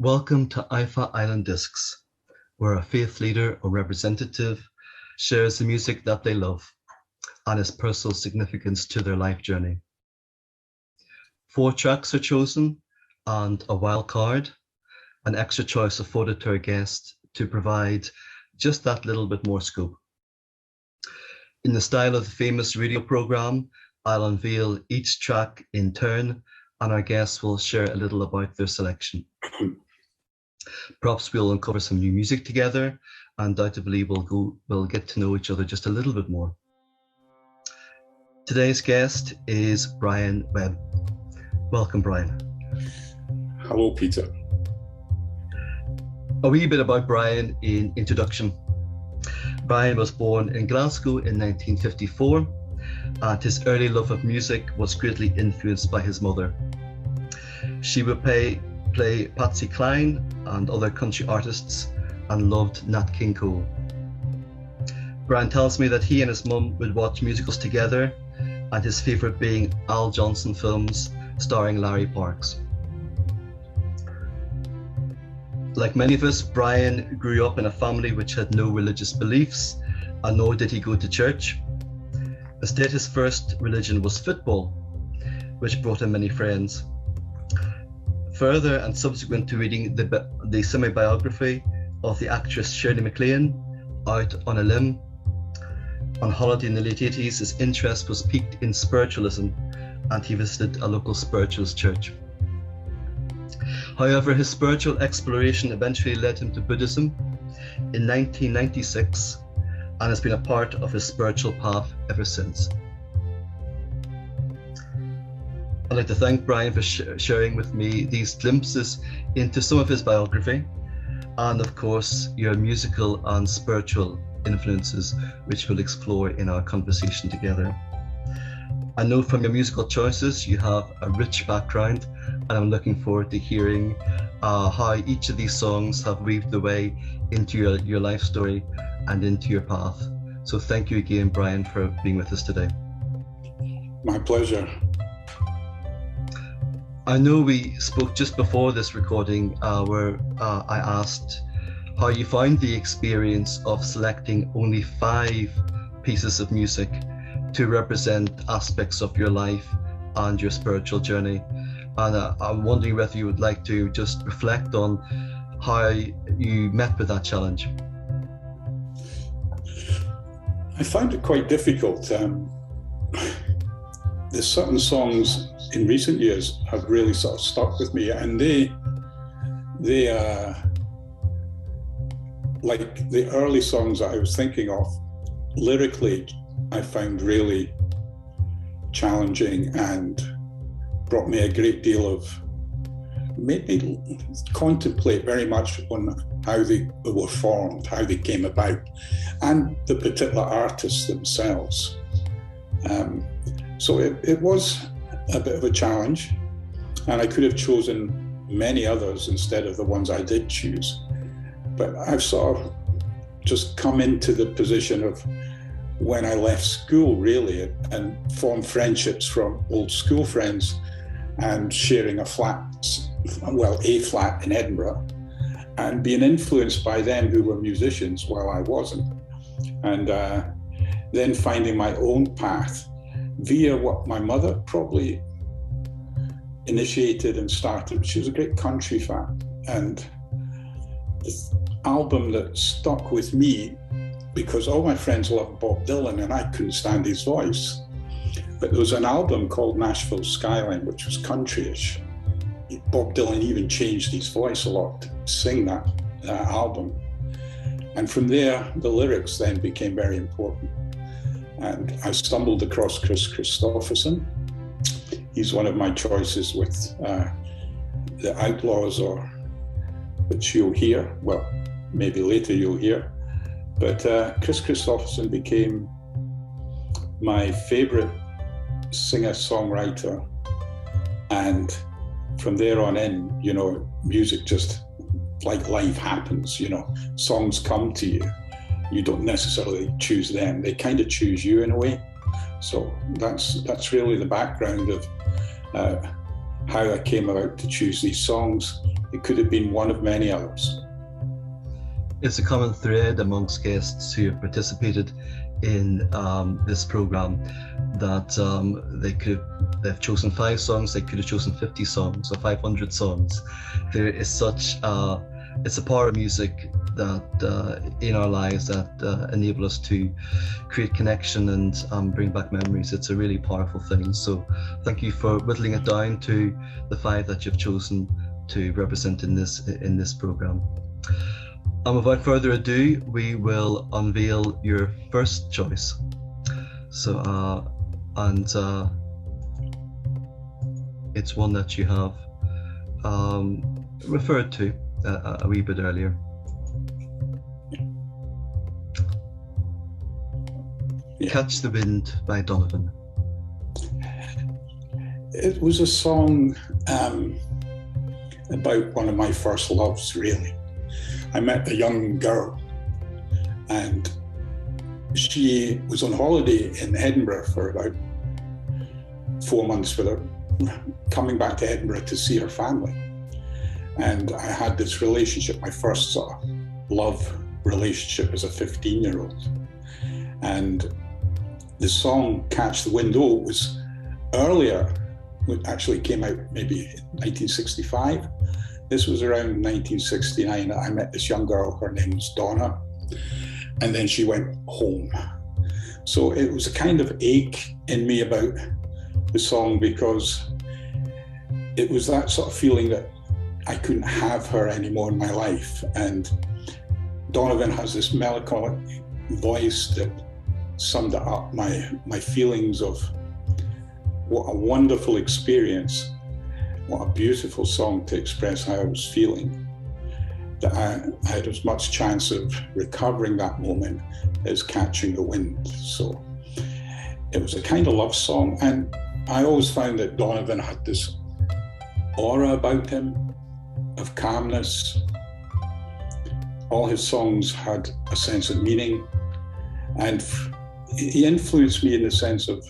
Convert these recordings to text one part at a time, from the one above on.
Welcome to EIFA Island Discs, where a faith leader or representative shares the music that they love and its personal significance to their life journey. 4 tracks are chosen and a wild card, an extra choice afforded to our guest to provide just that little bit more scoop. In the style of the famous radio program, I'll unveil each track in turn and our guests will share a little about their selection. Perhaps we'll uncover some new music together, and undoubtedly we'll get to know each other just a little bit more. Today's guest is Bryan Webb. Welcome, Bryan. Hello, Peter. A wee bit about Bryan in introduction. Bryan was born in Glasgow in 1954, and his early love of music was greatly influenced by his mother. She would play Patsy Cline and other country artists and loved Nat King Cole. Bryan tells me that he and his mum would watch musicals together, and his favourite being Al Johnson films starring Larry Parks. Like many of us, Bryan grew up in a family which had no religious beliefs, and nor did he go to church. Instead, his first religion was football, which brought him many friends. Further, and subsequent to reading the semi-biography of the actress Shirley MacLaine, Out on a Limb, on holiday in the late 80s, his interest was piqued in spiritualism, and he visited a local spiritualist church. However, his spiritual exploration eventually led him to Buddhism in 1996, and has been a part of his spiritual path ever since. I'd like to thank Bryan for sharing with me these glimpses into some of his biography, and of course your musical and spiritual influences, which we'll explore in our conversation together. I know from your musical choices you have a rich background, and I'm looking forward to hearing how each of these songs have weaved their way into your life story and into your path. So thank you again, Bryan, for being with us today. My pleasure. I know we spoke just before this recording where I asked how you found the experience of selecting only 5 pieces of music to represent aspects of your life and your spiritual journey. And I'm wondering whether you would like to just reflect on how you met with that challenge. I found it quite difficult. There's certain songs in recent years have really sort of stuck with me, and they like the early songs that I was thinking of, lyrically I found really challenging and brought me a great deal of, made me contemplate very much on how they were formed, how they came about, and the particular artists themselves. So it was a bit of a challenge, and I could have chosen many others instead of the ones I did choose. But I've sort of just come into the position of when I left school, really, and formed friendships from old school friends, and sharing a flat in Edinburgh, and being influenced by them who were musicians while I wasn't. And then finding my own path via what my mother probably initiated and started. She was a great country fan, and this album that stuck with me, because all my friends loved Bob Dylan and I couldn't stand his voice, but there was an album called Nashville Skyline, which was countryish. Bob Dylan even changed his voice a lot to sing that album, and from there the lyrics then became very important. And I stumbled across Chris Christopherson. He's one of my choices with The Outlaws, or which you'll hear, well, maybe later you'll hear. But Chris Christopherson became my favorite singer-songwriter. And from there on in, you know, music just, like life happens, you know, songs come to you. You don't necessarily choose them, they kind of choose you in a way. So that's really the background of how I came about to choose these songs. It could have been one of many others. It's a common thread amongst guests who have participated in this program that they've chosen 5 songs. They could have chosen 50 songs or 500 songs. There is such it's a part of music that in our lives that enable us to create connection and bring back memories. It's a really powerful thing. So thank you for whittling it down to the 5 that you've chosen to represent in this program. And without further ado, we will unveil your first choice. So, it's one that you have referred to a wee bit earlier. Yeah. Catch the Wind by Donovan. It was a song about one of my first loves, really. I met a young girl and she was on holiday in Edinburgh for about 4 months without coming back to Edinburgh to see her family. And I had this relationship, my first sort of love relationship as a 15-year-old. And the song Catch the Wind, it was earlier, it actually came out maybe in 1965. This was around 1969. I met this young girl, her name was Donna, and then she went home. So it was a kind of ache in me about the song because it was that sort of feeling that I couldn't have her anymore in my life. And Donovan has this melancholic voice that summed it up, my feelings of what a wonderful experience. What a beautiful song to express how I was feeling. That I had as much chance of recovering that moment as catching the wind. So it was a kind of love song. And I always found that Donovan had this aura about him of calmness. All his songs had a sense of meaning. And he influenced me in the sense of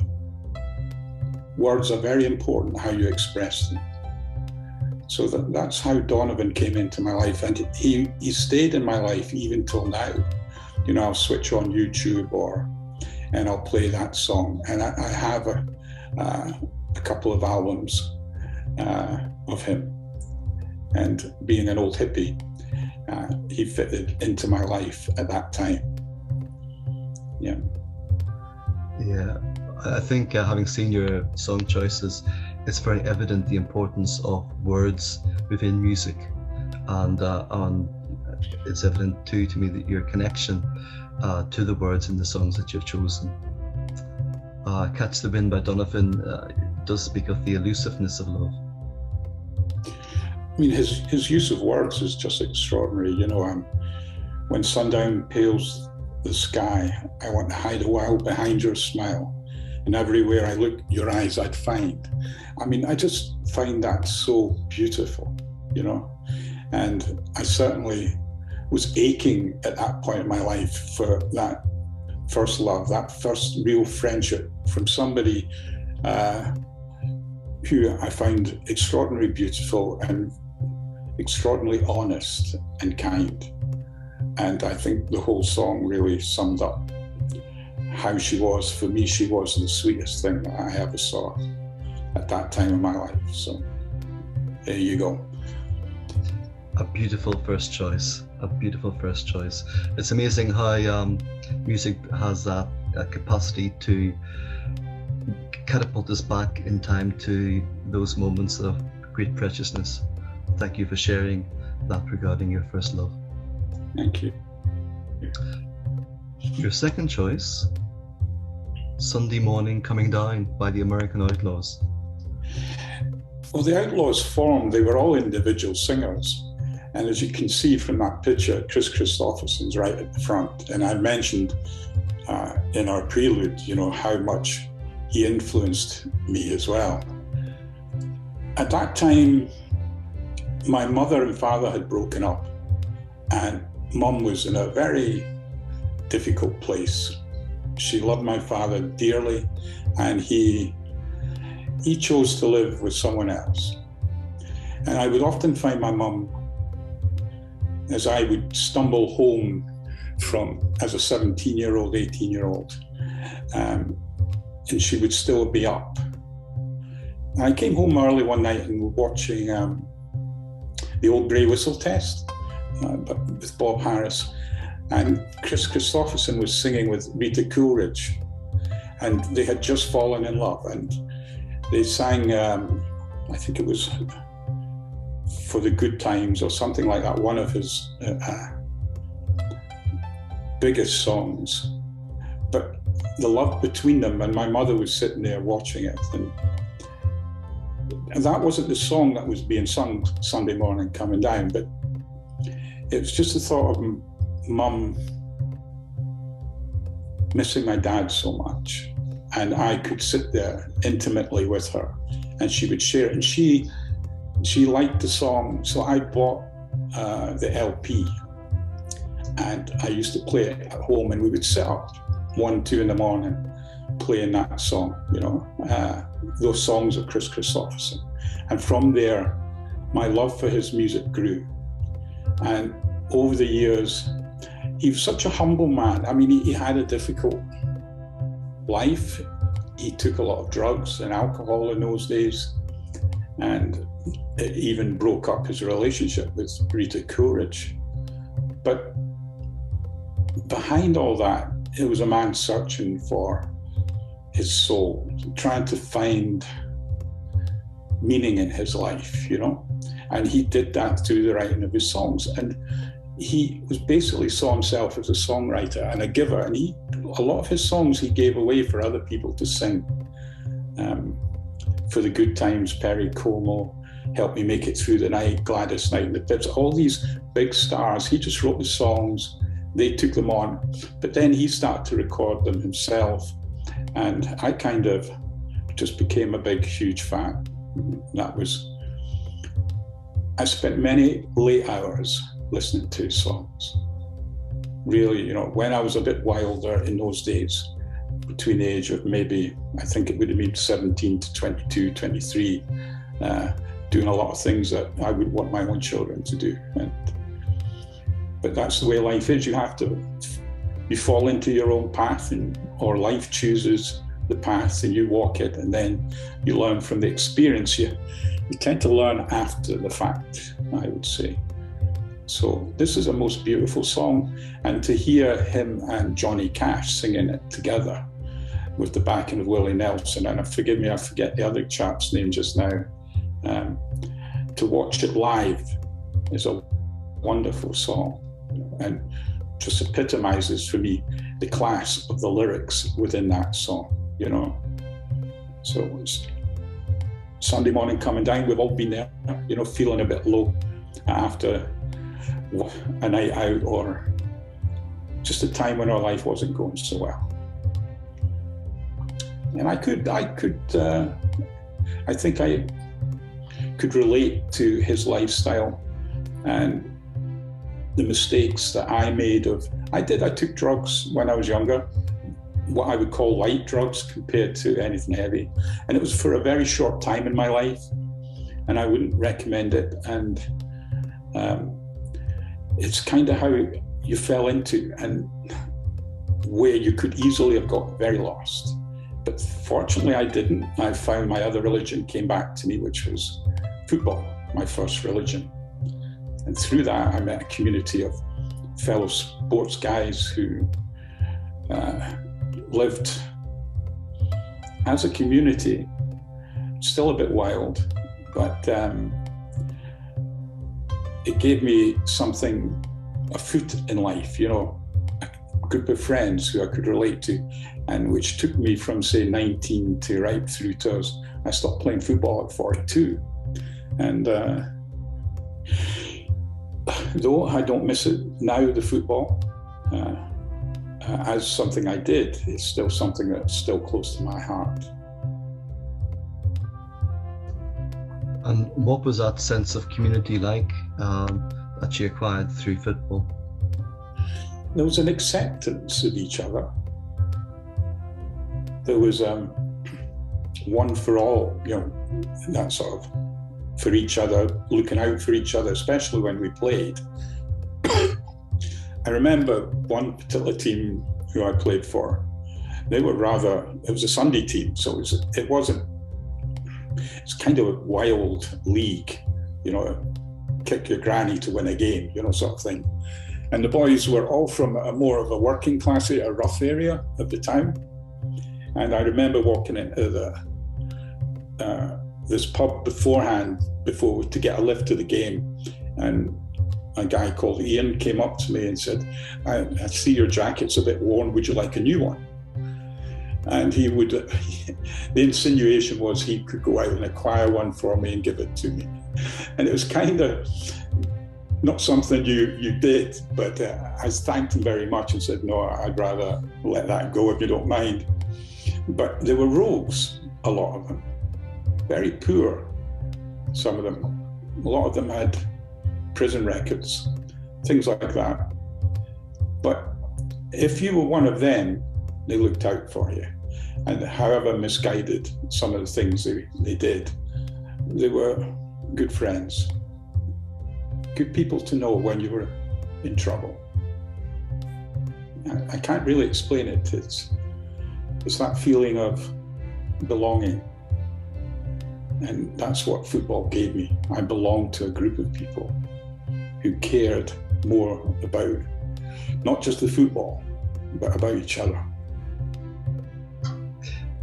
words are very important, how you express them. So that's how Donovan came into my life, and he stayed in my life even till now. You know, I'll switch on YouTube and I'll play that song, and I have a couple of albums of him. And being an old hippie, he fitted into my life at that time. Yeah. Yeah, I think having seen your song choices, it's very evident the importance of words within music, and it's evident too to me that your connection to the words in the songs that you've chosen. Catch the Wind by Donovan does speak of the elusiveness of love. I mean, his use of words is just extraordinary. You know, when sundown pales the sky, I want to hide a while behind your smile. And everywhere I look, your eyes I'd find. I mean, I just find that so beautiful, you know. And I certainly was aching at that point in my life for that first love, that first real friendship from somebody who I found extraordinarily beautiful and extraordinarily honest and kind. And I think the whole song really summed up how she was. For me, she was the sweetest thing that I ever saw at that time in my life. So there you go. A beautiful first choice. A beautiful first choice. It's amazing how music has that capacity to catapult us back in time to those moments of great preciousness. Thank you for sharing that regarding your first love. Thank you. Your second choice, Sunday Morning Coming Down by the American Outlaws. Well, the Outlaws formed, they were all individual singers. And as you can see from that picture, Chris Christopherson's right at the front. And I mentioned in our prelude, you know, how much he influenced me as well. At that time, my mother and father had broken up, and Mum was in a very difficult place. She loved my father dearly, and he chose to live with someone else. And I would often find my mum, as I would stumble home as a 17-year-old, 18-year-old, and she would still be up. I came home early one night and was watching the Old Grey Whistle Test with Bob Harris, and Chris Christopherson was singing with Rita Coolidge, and they had just fallen in love, and they sang, I think it was For the Good Times or something like that, one of his biggest songs. But the love between them, and my mother was sitting there watching it, and that wasn't the song that was being sung Sunday morning coming down, but it was just the thought of Mum missing my dad so much, and I could sit there intimately with her, and she would share it, and she liked the song, so I bought the LP, and I used to play it at home, and we would sit up 1, 2 in the morning playing that song, those songs of Chris Christopherson. And from there, my love for his music grew. And over the years, he was such a humble man. I mean, he had a difficult life. He took a lot of drugs and alcohol in those days, and it even broke up his relationship with Rita Coolidge. But behind all that, it was a man searching for his soul, trying to find meaning in his life, and he did that through the writing of his songs. And he was basically saw himself as a songwriter and a giver, and a lot of his songs he gave away for other people to sing. For the Good Times, Perry Como, Help Me Make It Through the Night, Gladys Knight and the Pips, all these big stars, he just wrote the songs, they took them on, but then he started to record them himself, and I kind of just became a big, huge fan. I spent many late hours listening to his songs. Really, when I was a bit wilder in those days, between the age of maybe, I think it would have been 17 to 22, 23, doing a lot of things that I would want my own children to do. But that's the way life is. You fall into your own path, or life chooses the path and you walk it, and then you learn from the experience. You tend to learn after the fact, I would say. So this is a most beautiful song, and to hear him and Johnny Cash singing it together with the backing of Willie Nelson, and forgive me, I forget the other chap's name just now, to watch it live is a wonderful song, and just epitomizes for me the class of the lyrics within that song, So it's Sunday morning coming down, we've all been there, feeling a bit low after a night out, or just a time when our life wasn't going so well. And I think I could relate to his lifestyle and the mistakes that I made. I took drugs when I was younger, what I would call light drugs compared to anything heavy. And it was for a very short time in my life, and I wouldn't recommend it. And it's kind of how you fell into, and where you could easily have got very lost. But fortunately I didn't. I found my other religion came back to me, which was football, my first religion. And through that, I met a community of fellow sports guys who lived as a community, still a bit wild, but it gave me a foot in life, a group of friends who I could relate to, and which took me from, say, 19 to right through to I stopped playing football at 42. And though I don't miss it now, the football, as something I did, it's still something that's still close to my heart. And what was that sense of community like that you acquired through football? There was an acceptance of each other. There was one for all, that sort of for each other, looking out for each other, especially when we played. I remember one particular team who I played for, it was a Sunday team, so it's kind of a wild league, kick your granny to win a game, sort of thing. And the boys were all from a more of a working class, a rough area of the town. And I remember walking into this pub beforehand to get a lift to the game. And a guy called Ian came up to me and said, I see your jacket's a bit worn, would you like a new one? And the insinuation was he could go out and acquire one for me and give it to me. And it was kind of not something you did, but I thanked him very much and said, no, I'd rather let that go if you don't mind. But they were rogues, a lot of them, very poor, some of them. A lot of them had prison records, things like that. But if you were one of them, they looked out for you. And however misguided some of the things they did, they were good friends, good people to know when you were in trouble. I can't really explain it. It's that feeling of belonging. And that's what football gave me. I belonged to a group of people who cared more about not just the football, but about each other.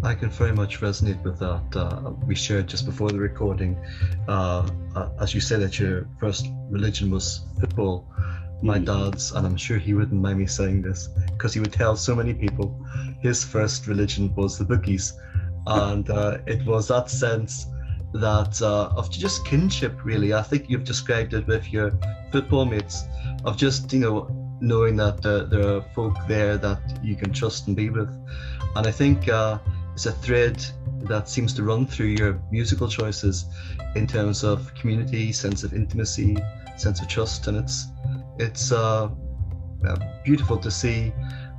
I can very much resonate with that. We shared just before the recording, as you said, that your first religion was football. My dad's, and I'm sure he wouldn't mind me saying this, because he would tell so many people his first religion was the bookies. And it was that sense that of just kinship, really. I think you've described it with your football mates, of just, knowing that there are folk there that you can trust and be with. And I think it's a thread that seems to run through your musical choices in terms of community, sense of intimacy, sense of trust, and it's beautiful to see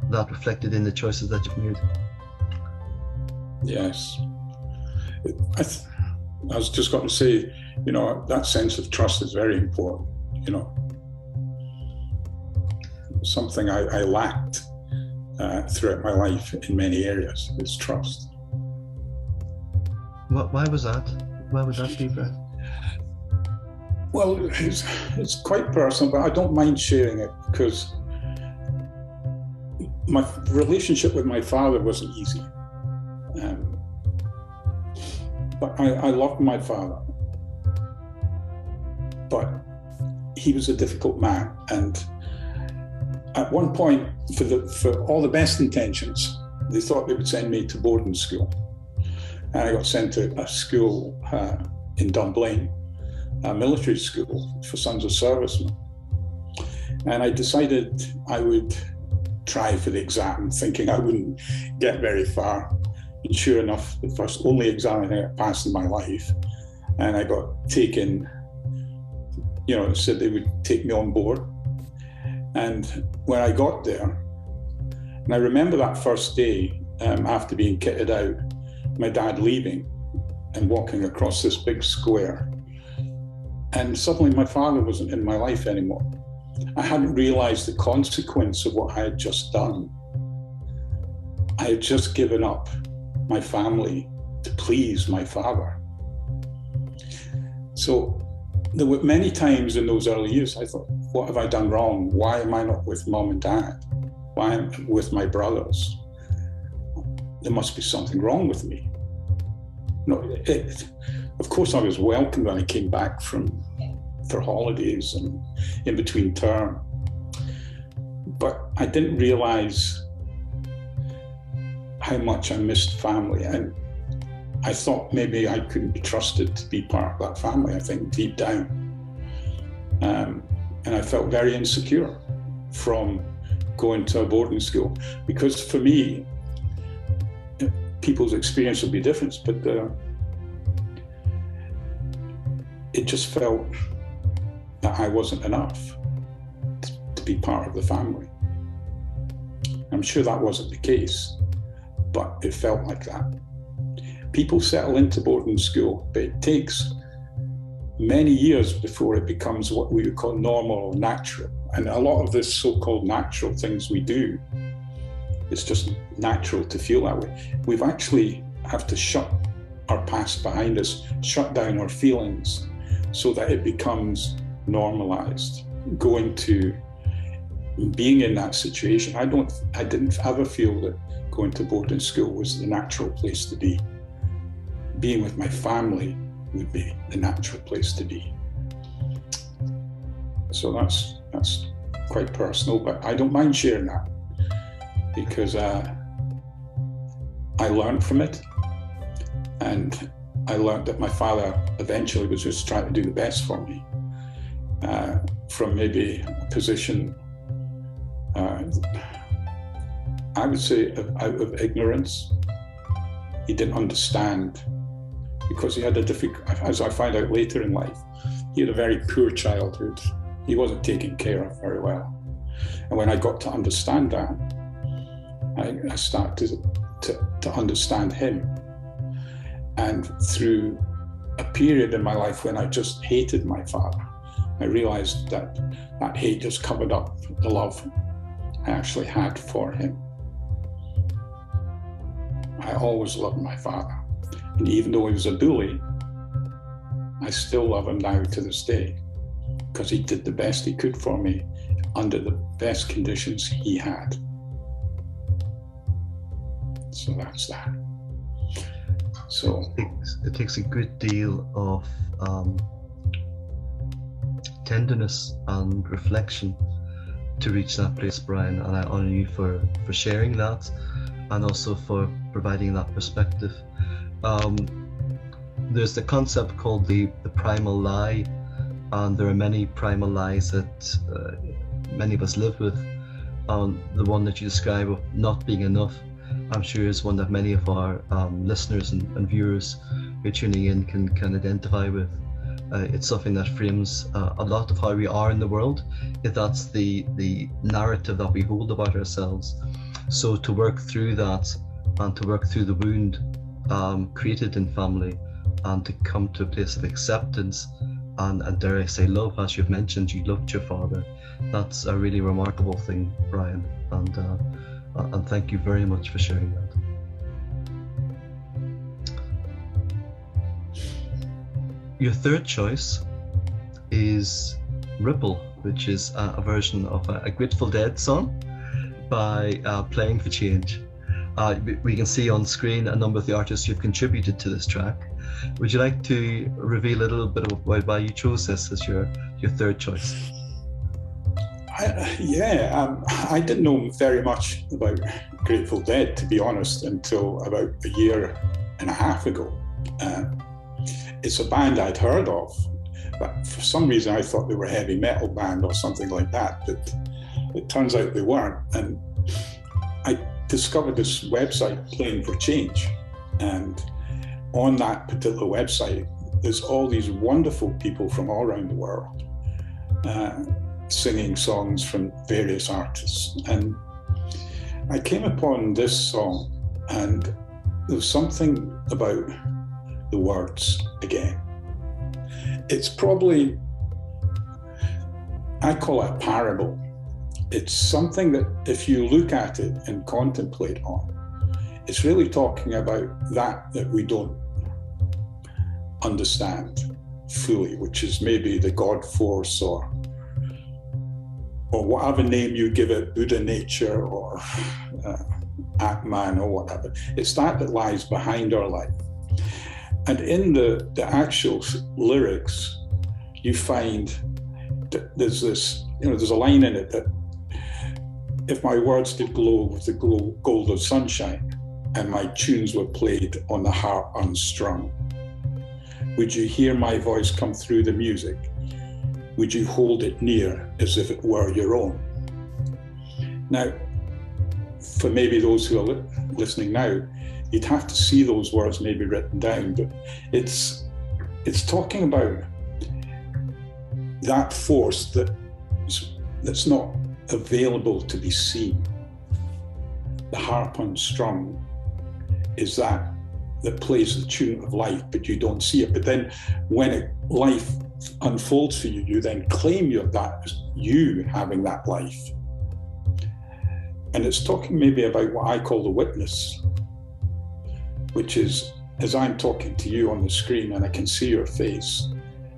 that reflected in the choices that you've made. Yes. I was just going to say, that sense of trust is very important, Something I lacked throughout my life in many areas is trust. Why was that? Why would that be, Bryan? Well, it's quite personal, but I don't mind sharing it because my relationship with my father wasn't easy. But I loved my father. But he was a difficult man, and at one point, for all the best intentions, they thought they would send me to boarding school. And I got sent to a school in Dunblane, a military school for sons of servicemen. And I decided I would try for the exam, thinking I wouldn't get very far. And sure enough, the only exam I think I passed in my life, and I got taken, said they would take me on board. And when I got there, and I remember that first day after being kitted out, my dad leaving and walking across this big square. And suddenly my father wasn't in my life anymore. I hadn't realized the consequence of what I had just done. I had just given up my family to please my father. So there were many times in those early years I thought, what have I done wrong? Why am I not with mom and dad? Why am I with my brothers? There must be something wrong with me. Of course I was welcome when I came back for holidays and in between term. But I didn't realize how much I missed family. And I thought maybe I couldn't be trusted to be part of that family, I think, deep down. And I felt very insecure from going to a boarding school, because for me, people's experience will be different, but it just felt that I wasn't enough to be part of the family. I'm sure that wasn't the case, but it felt like that. People settle into boarding school, but it takes many years before it becomes what we would call normal or natural. And a lot of this so-called natural things we do, it's just natural to feel that way. We've actually have to shut our past behind us, shut down our feelings so that it becomes normalized. Going to being in that situation, I didn't ever feel that going to boarding school was the natural place to be. Being with my family would be the natural place to be. So that's quite personal, but I don't mind sharing that because I learned from it, and I learned that my father eventually was just trying to do the best for me from maybe a position, I would say, out of ignorance. He didn't understand because he had as I find out later in life, he had a very poor childhood. He wasn't taken care of very well. And when I got to understand that, I started to understand him. And through a period in my life when I just hated my father, I realized that hate just covered up the love I actually had for him. I always loved my father. And even though he was a bully, I still love him now to this day because he did the best he could for me under the best conditions he had. So that's that. So it takes a good deal of tenderness and reflection to reach that place, Bryan, and I honor you for sharing that and also for providing that perspective. There's the concept called the primal lie, and there are many primal lies that many of us live with. The one that you describe of not being enough, I'm sure is one that many of our listeners and viewers who are tuning in can identify with. It's something that frames a lot of how we are in the world, if that's the narrative that we hold about ourselves. So to work through that and to work through the wound created in family and to come to a place of acceptance and dare I say love, as you've mentioned, you loved your father. That's a really remarkable thing, Bryan, and thank you very much for sharing that. Your third choice is Ripple, which is a version of a Grateful Dead song by Playing for Change. We can see on screen a number of the artists who've contributed to this track. Would you like to reveal a little bit of why you chose this as your third choice? I didn't know very much about Grateful Dead, to be honest, until about a year and a half ago. It's a band I'd heard of, but for some reason I thought they were a heavy metal band or something like that, but it turns out they weren't. And I discovered this website, Playing for Change, and on that particular website, there's all these wonderful people from all around the world singing songs from various artists. And I came upon this song, and there was something about the words again. It's probably, I call it a parable. It's something that if you look at it and contemplate on, it's really talking about that we don't understand fully, which is maybe the God force or whatever name you give it, Buddha nature or Atman or whatever. It's that lies behind our life. And in the actual lyrics, you find that there's this, there's a line in it that if my words did glow with the gold of sunshine and my tunes were played on the harp unstrung, would you hear my voice come through the music? Would you hold it near as if it were your own? Now, for maybe those who are listening now, you'd have to see those words maybe written down, but it's talking about that force that's not available to be seen. The harp unstrung is that plays the tune of life, but you don't see it. But then when life unfolds for you, you then claim you having that life. And it's talking maybe about what I call the witness, which is, as I'm talking to you on the screen and I can see your face,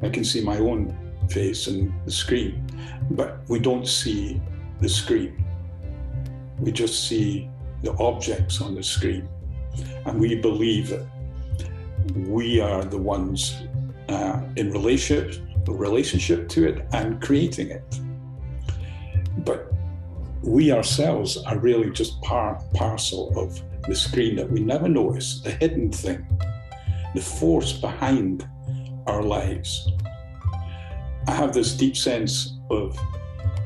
I can see my own face in the screen, but we don't see the screen. We just see the objects on the screen. And we believe that we are the ones in relationship to it and creating it. But we ourselves are really just parcel of the screen that we never notice, the hidden thing, the force behind our lives. I have this deep sense of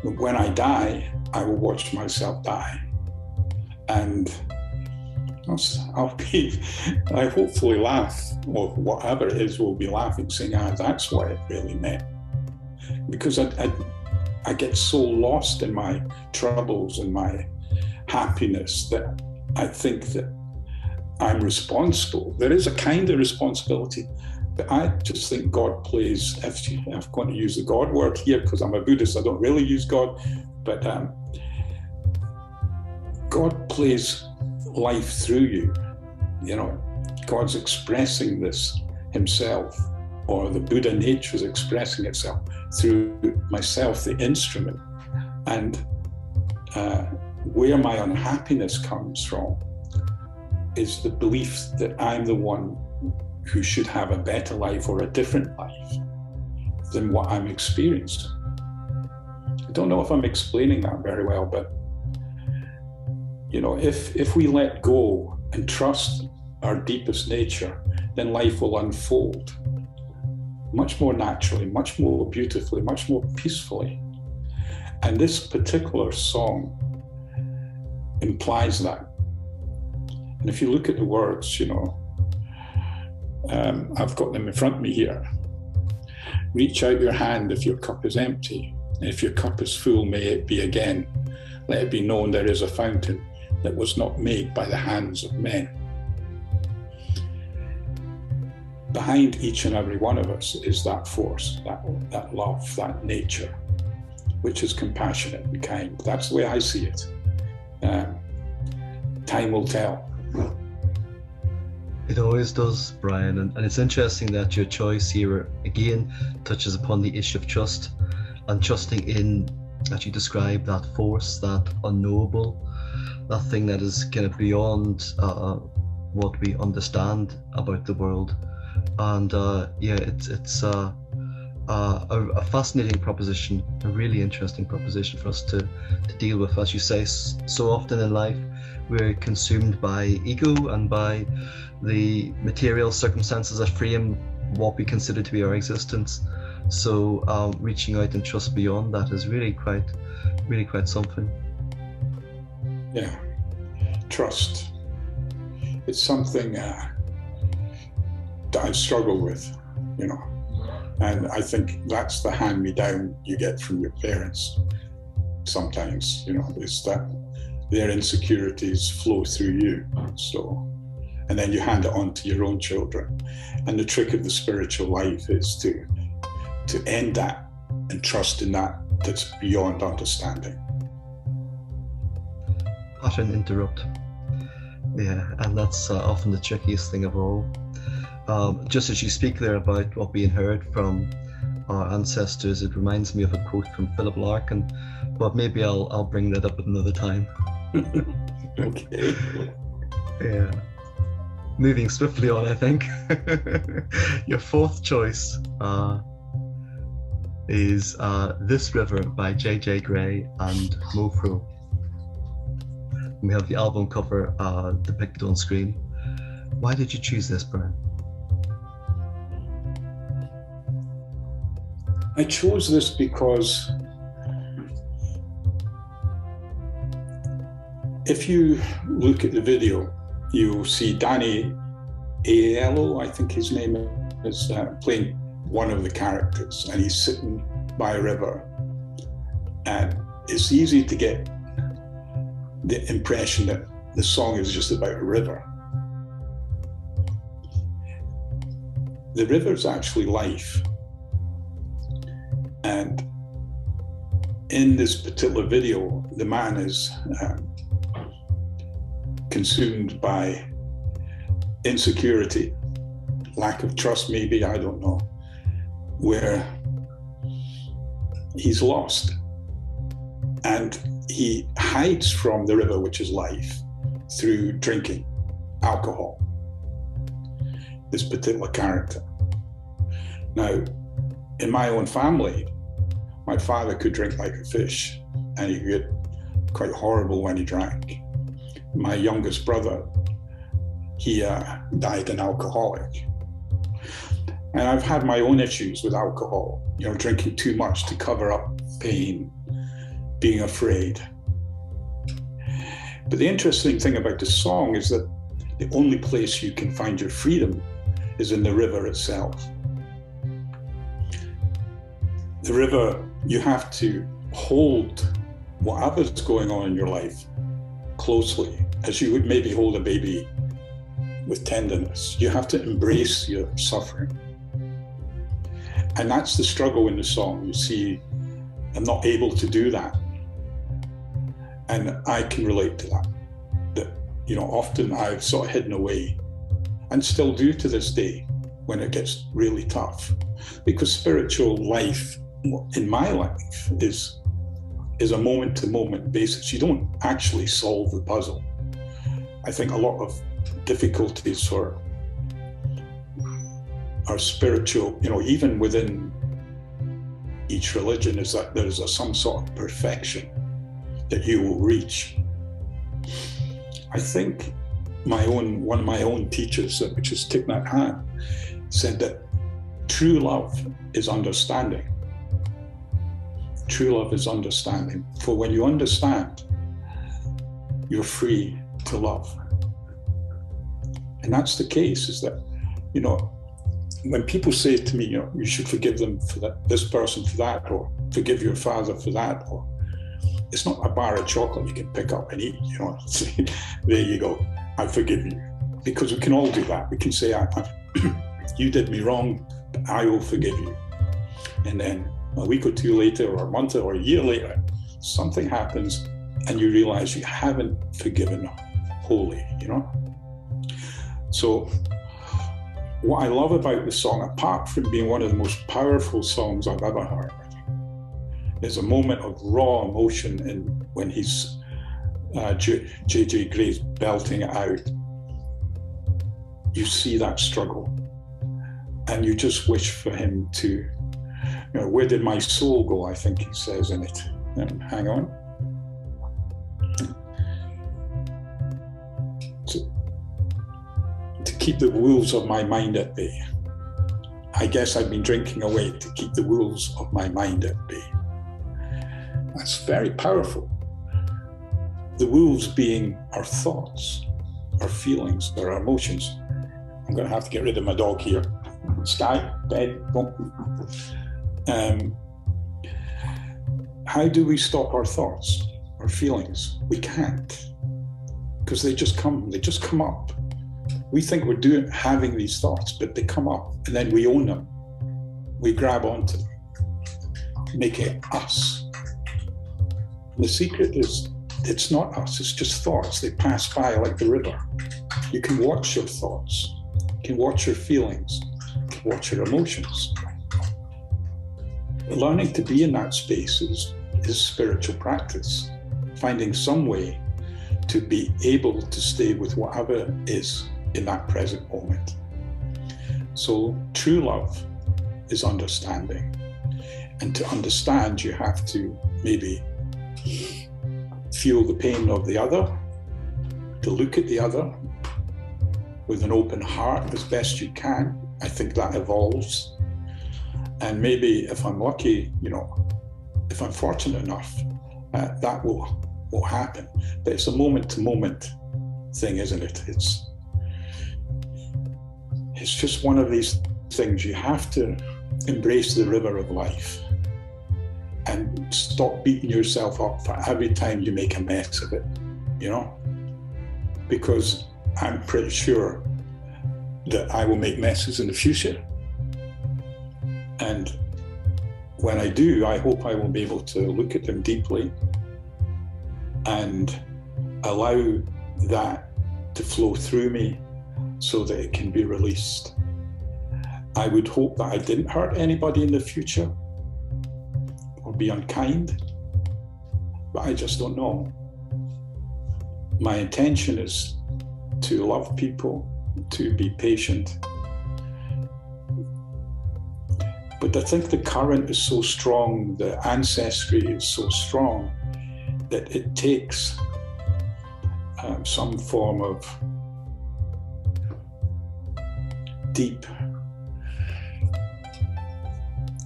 when I die, I will watch myself die. And I hopefully laugh, or whatever it is, we'll be laughing, saying, that's what it really meant. Because I get so lost in my troubles and my happiness that I think that I'm responsible. There is a kind of responsibility, but I just think God plays, if I'm going to use the God word here, because I'm a Buddhist, I don't really use God, but God plays life through you. You know, God's expressing this himself, or the Buddha nature is expressing itself through myself, the instrument. And where my unhappiness comes from is the belief that I'm the one who should have a better life or a different life than what I'm experiencing. I don't know if I'm explaining that very well, but you know, if we let go and trust our deepest nature, then life will unfold much more naturally, much more beautifully, much more peacefully. And this particular song implies that. And if you look at the words, you know, I've got them in front of me here. Reach out your hand if your cup is empty. If your cup is full, may it be again. Let it be known there is a fountain that was not made by the hands of men. Behind each and every one of us is that force, that love, that nature, which is compassionate and kind. That's the way I see it. Time will tell. It always does, Bryan, and it's interesting that your choice here again touches upon the issue of trust, and trusting in, as you describe, that force, that unknowable, that thing that is kind of beyond what we understand about the world. And it's a fascinating proposition, a really interesting proposition for us to deal with. As you say, so often in life we're consumed by ego and by the material circumstances that frame what we consider to be our existence. So reaching out and trust beyond that is really quite something. Yeah, trust. It's something that I struggle with, you know, and I think that's the hand-me-down you get from your parents sometimes, you know, is that their insecurities flow through you. So, and then you hand it on to your own children. And the trick of the spiritual life is to end that and trust in that that's beyond understanding. Pattern interrupt. Yeah, and that's often the trickiest thing of all. Just as you speak there about what we inherit from our ancestors, it reminds me of a quote from Philip Larkin, but maybe I'll bring that up at another time. Okay. Yeah. Moving swiftly on, I think. Your fourth choice is This River by J.J. Grey and Mofro. We have the album cover depicted on screen. Why did you choose this, Bryan? I chose this because if you look at the video, you'll see Danny Aiello, I think his name is, playing one of the characters, and he's sitting by a river. And it's easy to get the impression that the song is just about a river. The river is actually life. in this particular video, the man is consumed by insecurity, lack of trust, maybe, I don't know, where he's lost. And he hides from the river, which is life, through drinking alcohol, this particular character. Now, in my own family, my father could drink like a fish, and he could get quite horrible when he drank. My youngest brother, he died an alcoholic. And I've had my own issues with alcohol, drinking too much to cover up pain, being afraid. But the interesting thing about the song is that the only place you can find your freedom is in the river itself. The river, you have to hold whatever's going on in your life closely, as you would maybe hold a baby with tenderness. You have to embrace your suffering. And that's the struggle in the song. You see, I'm not able to do that. And I can relate to that. That, often I've sort of hidden away, and still do to this day when it gets really tough. Because spiritual life in my life is a moment-to-moment basis. You don't actually solve the puzzle. I think a lot of difficulties for our spiritual, even within each religion, is that there's some sort of perfection that you will reach. I think one of my own teachers, which is Thich Nhat Hanh, said that true love is understanding. True love is understanding. For when you understand, you're free to love. And that's the case, is that, when people say to me, you should forgive them for that, this person for that, or forgive your father for that, or it's not a bar of chocolate you can pick up and eat, say, there you go, I forgive you. Because we can all do that. We can say, you did me wrong, but I will forgive you. And then a week or two later, or a month or a year later, something happens and you realize you haven't forgiven wholly, So what I love about the song, apart from being one of the most powerful songs I've ever heard, is a moment of raw emotion when he's J.J. Gray's belting it out. You see that struggle, and you just wish for him to, where did my soul go? I think he says in it. Hang on. To keep the wolves of my mind at bay. I guess I've been drinking away to keep the wolves of my mind at bay. That's very powerful. The wolves being our thoughts, our feelings, our emotions. I'm going to have to get rid of my dog here. Sky, bed, how do we stop our thoughts, our feelings? We can't, because they just come up. We think we're having these thoughts, but they come up, and then we own them. We grab onto them, make it us. The secret is, it's not us, it's just thoughts. They pass by like the river. You can watch your thoughts, you can watch your feelings, you can watch your emotions. Learning to be in that space is spiritual practice, finding some way to be able to stay with whatever is in that present moment. So true love is understanding. And to understand, you have to maybe feel the pain of the other, to look at the other with an open heart as best you can. I think that evolves. And maybe if I'm lucky, if I'm fortunate enough, that will happen. But it's a moment-to-moment thing, isn't it? It's just one of these things. You have to embrace the river of life and stop beating yourself up for every time you make a mess of it, because I'm pretty sure that I will make messes in the future. And when I do, I hope I will be able to look at them deeply and allow that to flow through me so that it can be released. I would hope that I didn't hurt anybody in the future or be unkind, but I just don't know. My intention is to love people, to be patient. But I think the current is so strong, the ancestry is so strong, that it takes some form of deep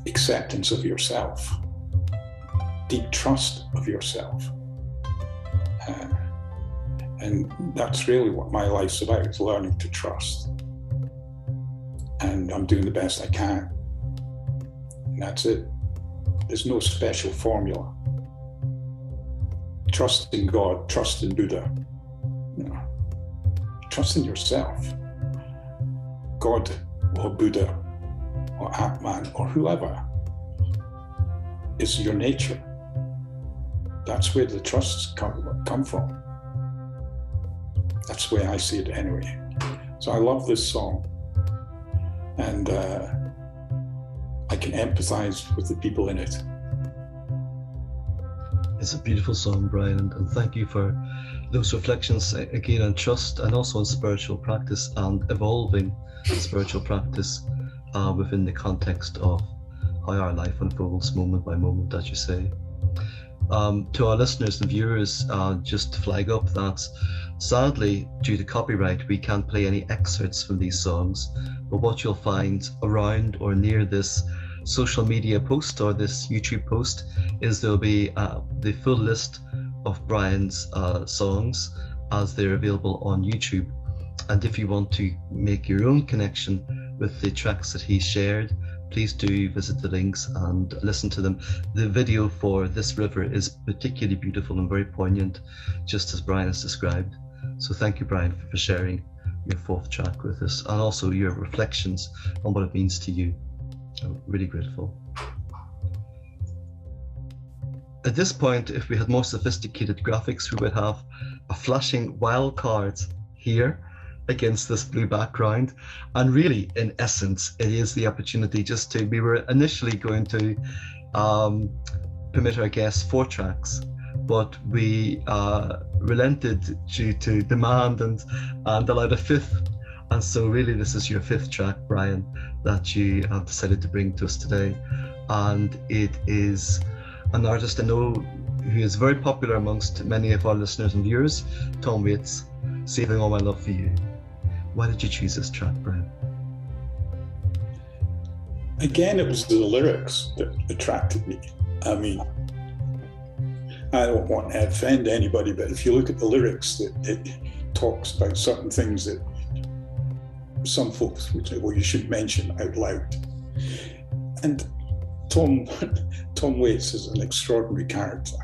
acceptance of yourself, deep trust of yourself. And that's really what my life's about, is learning to trust. And I'm doing the best I can. And that's it. There's no special formula. Trust in God, trust in Buddha. You know, trust in yourself. God or Buddha or Atman or whoever is your nature. That's where the trusts come from. That's the way I see it anyway. So I love this song, and I can empathize with the people in it. It's a beautiful song, Bryan, and thank you for those reflections again on trust and also on spiritual practice and evolving spiritual practice within the context of how our life unfolds moment by moment, as you say. To our listeners and viewers, just to flag up that sadly, due to copyright, we can't play any excerpts from these songs, but what you'll find around or near this social media post or this YouTube post is there'll be the full list of Bryan's songs as they're available on YouTube. And if you want to make your own connection with the tracks that he shared, please do visit the links and listen to them. The video for This River is particularly beautiful and very poignant, just as Bryan has described. So thank you, Bryan, for sharing your fourth track with us and also your reflections on what it means to you. I'm really grateful. At this point, if we had more sophisticated graphics, we would have a flashing wild card here against this blue background. And really, in essence, it is the opportunity just to, we were initially going to permit our guests 4 tracks, but we relented due to demand and allowed a 5th. And so really this is your 5th track, Bryan, that you have decided to bring to us today. And it is an artist I know who is very popular amongst many of our listeners and viewers, Tom Waits, Saving All My Love For You. Why did you choose this track, Bryan? Again, it was the lyrics that attracted me. I mean, I don't want to offend anybody, but if you look at the lyrics, it talks about certain things that some folks would say, well, you should mention out loud. And Tom Waits is an extraordinary character.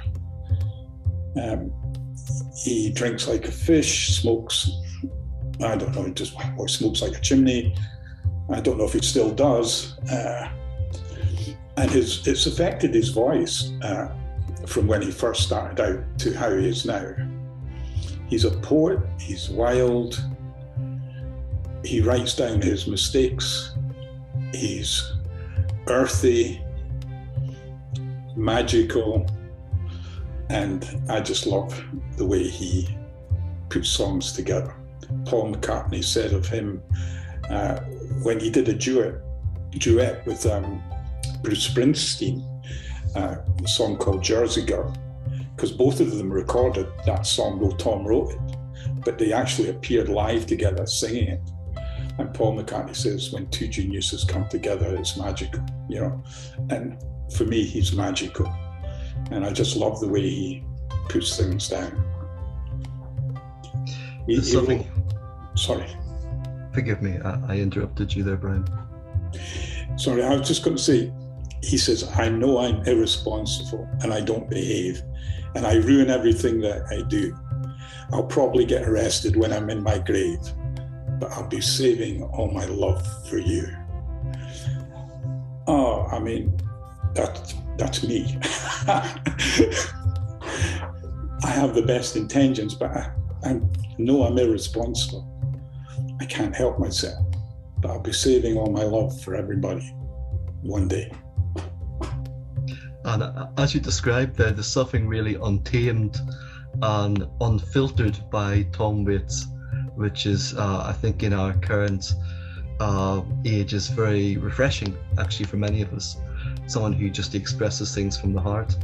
He drinks like a fish, smokes, I don't know, just smokes like a chimney. I don't know if he still does. And it's affected his voice from when he first started out to how he is now. He's a poet, he's wild, he writes down his mistakes, he's earthy, magical, and I just love the way he puts songs together. Paul McCartney said of him, when he did a duet with Bruce Springsteen, a song called Jersey Girl, because both of them recorded that song, though Tom wrote it, but they actually appeared live together singing it. And Paul McCartney says, when 2 geniuses come together, it's magical, you know. And for me, he's magical. And I just love the way he puts things down. Sorry. Forgive me, I interrupted you there, Bryan. Sorry, I was just going to say, he says, I know I'm irresponsible and I don't behave and I ruin everything that I do. I'll probably get arrested when I'm in my grave, but I'll be saving all my love for you. Oh, I mean, that's me. I have the best intentions, but I know I'm irresponsible. I can't help myself, but I'll be saving all my love for everybody one day. And as you described there, the suffering really untamed and unfiltered by Tom Waits, which is, I think, in our current age, is very refreshing, actually, for many of us. Someone who just expresses things from the heart,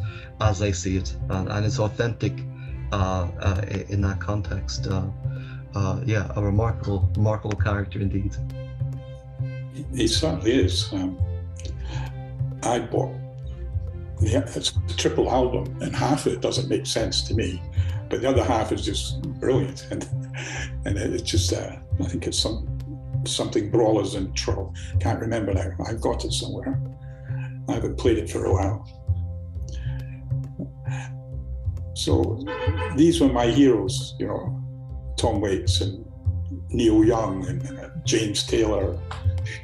as I see it, and it's authentic in that context. Yeah, a remarkable character indeed. He certainly is. I bought it's a triple album, and half of it doesn't make sense to me, but the other half is just brilliant, and it's just I think it's something Brawlers and Troll. Can't remember now. I've got it somewhere. I haven't played it for a while. So these were my heroes, you know, Tom Waits and Neil Young and James Taylor,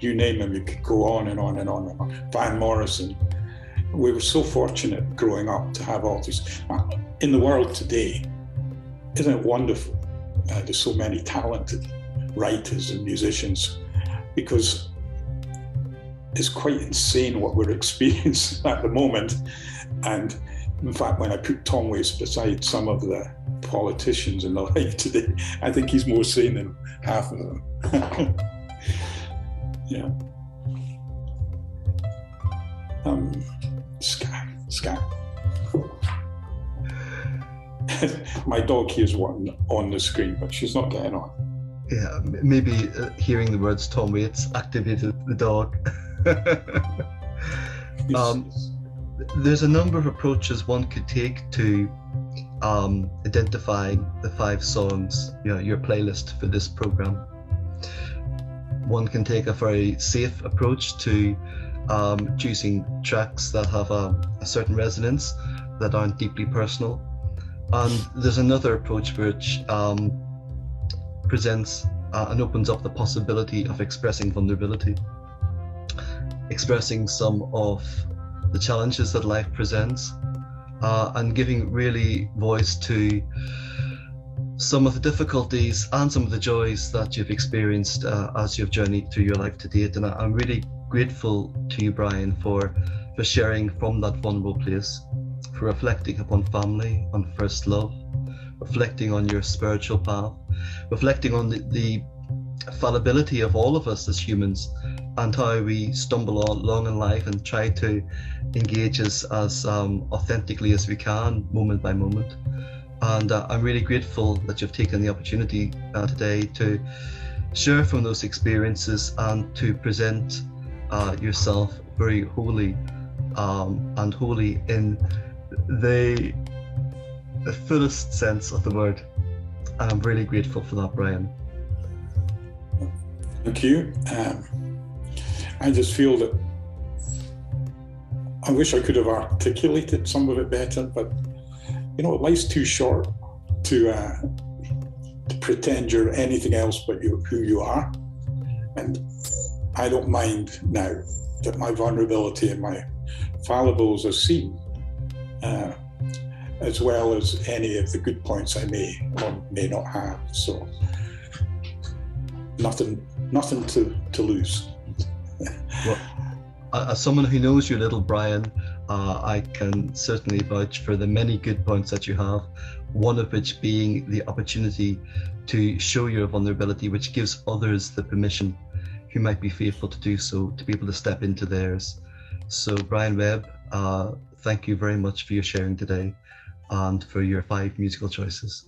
you name them, you could go on and on and on and on. Van Morrison. We were so fortunate growing up to have all these. In the world today, isn't it wonderful? There's so many talented writers and musicians, because it's quite insane what we're experiencing at the moment. And in fact, when I put Tom Waits beside some of the politicians in the life today, I think he's more sane than half of them. Yeah. Sky. My dog hears one on the screen, but she's not getting on. Yeah, maybe hearing the words Tom Waits activated the dog. There's a number of approaches one could take to identifying the 5 songs, you know, your playlist for this program. One can take a very safe approach to choosing tracks that have a certain resonance, that aren't deeply personal. And there's another approach which presents and opens up the possibility of expressing vulnerability, expressing some of the challenges that life presents, and giving really voice to some of the difficulties and some of the joys that you've experienced as you've journeyed through your life to date. And I'm really grateful to you, Bryan, for sharing from that vulnerable place, for reflecting upon family, on first love, reflecting on your spiritual path, reflecting on the fallibility of all of us as humans, and how we stumble along in life and try to engage as authentically as we can, moment by moment. And I'm really grateful that you've taken the opportunity today to share from those experiences and to present yourself very wholly and holy in the fullest sense of the word. And I'm really grateful for that, Bryan. Thank you. I just feel that I wish I could have articulated some of it better, but you know, life's too short to pretend you're anything else but who you are. And I don't mind now that my vulnerability and my fallibles are seen, as well as any of the good points I may or may not have. So nothing to lose. Well, as someone who knows you, little Bryan, I can certainly vouch for the many good points that you have, one of which being the opportunity to show your vulnerability, which gives others the permission who might be fearful to do so, to be able to step into theirs. So Bryan Webb, thank you very much for your sharing today and for your 5 musical choices.